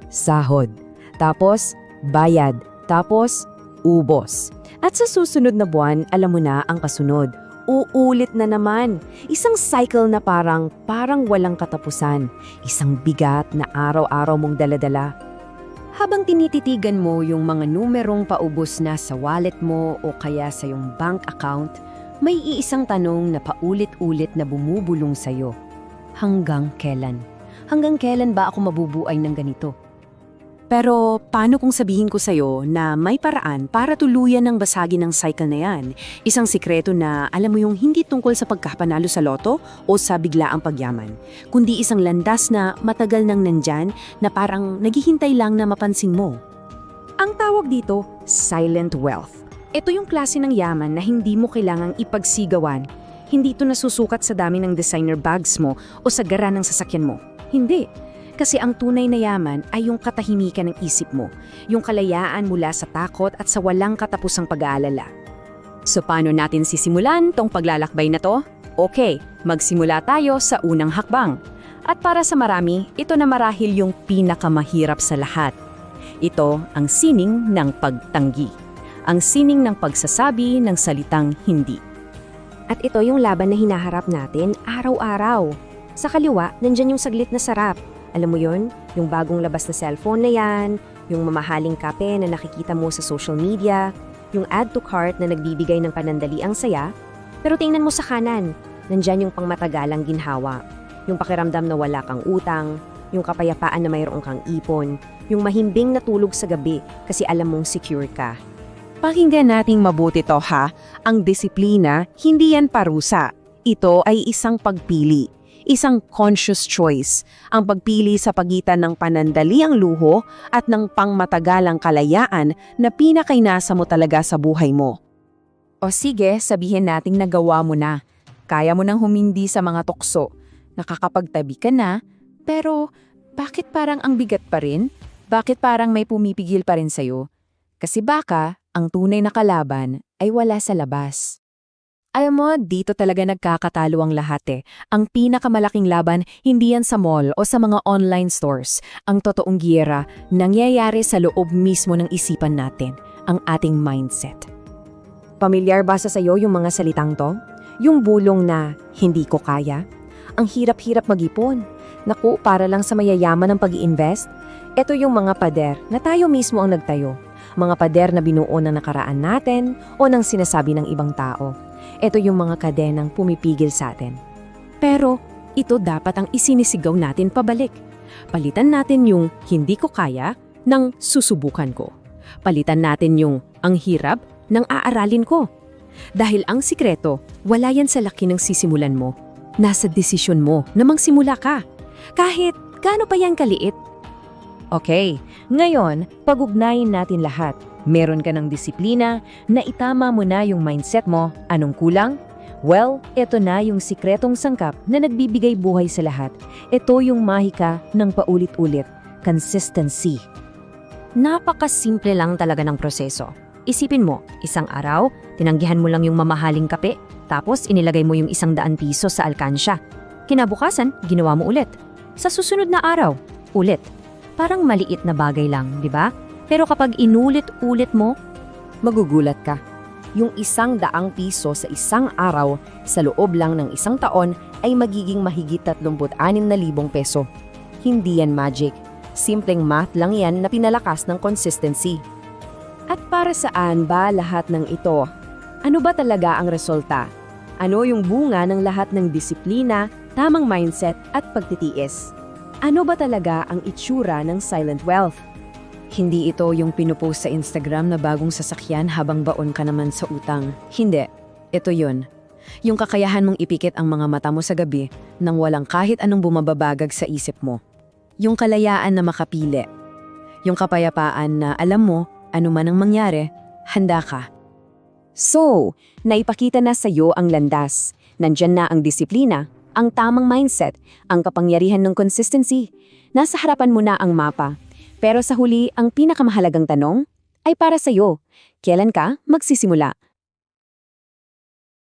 sahod, tapos bayad, tapos ubos. At sa susunod na buwan, alam mo na ang kasunod. Uulit na naman. Isang cycle na parang walang katapusan. Isang bigat na araw-araw mong daladala. Habang tinititigan mo yung mga numerong paubos na sa wallet mo o kaya sa yung bank account, may iisang tanong na paulit-ulit na bumubulong sa'yo. Hanggang kailan? Hanggang kailan ba ako mabubuhay ng ganito? Pero paano kung sabihin ko sa'yo na may paraan para tuluyan ng basagin ng cycle na yan? Isang sikreto na alam mo yung hindi tungkol sa pagkapanalo sa loto o sa biglaang pagyaman, kundi isang landas na matagal nang nandyan na parang naghihintay lang na mapansin mo. Ang tawag dito, silent wealth. Ito yung klase ng yaman na hindi mo kailangang ipagsigawan. Hindi ito nasusukat sa dami ng designer bags mo o sa gara ng sasakyan mo. Hindi. Kasi ang tunay na yaman ay yung katahimikan ng isip mo, yung kalayaan mula sa takot at sa walang katapusang pag-aalala. So paano natin sisimulan tong paglalakbay na to? Okay, magsimula tayo sa unang hakbang. At para sa marami, ito na marahil yung pinakamahirap sa lahat. Ito ang sining ng pagtanggi. Ang sining ng pagsasabi ng salitang hindi. At ito yung laban na hinaharap natin araw-araw. Sa kaliwa, nandyan yung saglit na sarap. Alam mo yon, yung bagong labas na cellphone na yan, yung mamahaling kape na nakikita mo sa social media, yung add to cart na nagbibigay ng panandaliang saya. Pero tingnan mo sa kanan, nandyan yung pangmatagalang ginhawa, yung pakiramdam na wala kang utang, yung kapayapaan na mayroong kang ipon, yung mahimbing na tulog sa gabi kasi alam mong secure ka. Pakinggan nating mabuti to ha, ang disiplina, hindi yan parusa. Ito ay isang pagpili. Isang conscious choice, ang pagpili sa pagitan ng panandaliang luho at ng pangmatagalang kalayaan na pinakainasa mo talaga sa buhay mo. O sige, sabihin nating nagawa mo na. Kaya mo nang humindi sa mga tukso. Nakakapagtabi ka na, pero bakit parang ang bigat pa rin? Bakit parang may pumipigil pa rin sa'yo? Kasi baka ang tunay na kalaban ay wala sa labas. Alam mo, dito talaga nagkakatalo ang lahat eh. Ang pinakamalaking laban, hindi yan sa mall o sa mga online stores. Ang totoong giyera, nangyayari sa loob mismo ng isipan natin, ang ating mindset. Pamilyar ba sa sayo yung mga salitang to? Yung bulong na, hindi ko kaya? Ang hirap-hirap mag-ipon. Naku, para lang sa mayayaman ng pag-i-invest? Ito yung mga pader na tayo mismo ang nagtayo. Mga pader na binuo ng nakaraan natin o ng sinasabi ng ibang tao. Ito yung mga kadenang pumipigil sa atin. Pero ito dapat ang isinisigaw natin pabalik. Palitan natin yung hindi ko kaya ng susubukan ko. Palitan natin yung ang hirap ng aaralin ko. Dahil ang sikreto, wala yan sa laki ng sisimulan mo. Nasa desisyon mo na magsimula ka. Kahit gaano pa yan kaliit. Okay, ngayon, pag-ugnayin natin lahat. Meron ka ng disiplina, na itama mo na yung mindset mo. Anong kulang? Well, ito na yung sikretong sangkap na nagbibigay buhay sa lahat. Ito yung mahika ng paulit-ulit. Consistency. Napakasimple lang talaga ng proseso. Isipin mo, isang araw, tinanggihan mo lang yung mamahaling kape, tapos inilagay mo yung 100 piso sa alkansya. Kinabukasan, ginawa mo ulit. Sa susunod na araw, ulit. Parang maliit na bagay lang, di ba? Pero kapag inulit-ulit mo, magugulat ka. Yung 100 piso sa isang araw sa loob lang ng isang taon ay magiging mahigit 36,000 peso. Hindi yan magic. Simpleng math lang yan na pinalakas ng consistency. At para saan ba lahat ng ito? Ano ba talaga ang resulta? Ano yung bunga ng lahat ng disiplina, tamang mindset at pagtitiis? Ano ba talaga ang itsura ng silent wealth? Hindi ito yung pinupost sa Instagram na bagong sasakyan habang baon ka naman sa utang. Hindi. Ito yun. Yung kakayahan mong ipikit ang mga mata mo sa gabi nang walang kahit anong bumababagag sa isip mo. Yung kalayaan na makapili. Yung kapayapaan na alam mo, ano man ang mangyari, handa ka. So, naipakita na sa iyo ang landas. Nandyan na ang disiplina, ang tamang mindset, ang kapangyarihan ng consistency. Nasa harapan mo na ang mapa. Pero sa huli, ang pinakamahalagang tanong ay para sa iyo. Kailan ka magsisimula?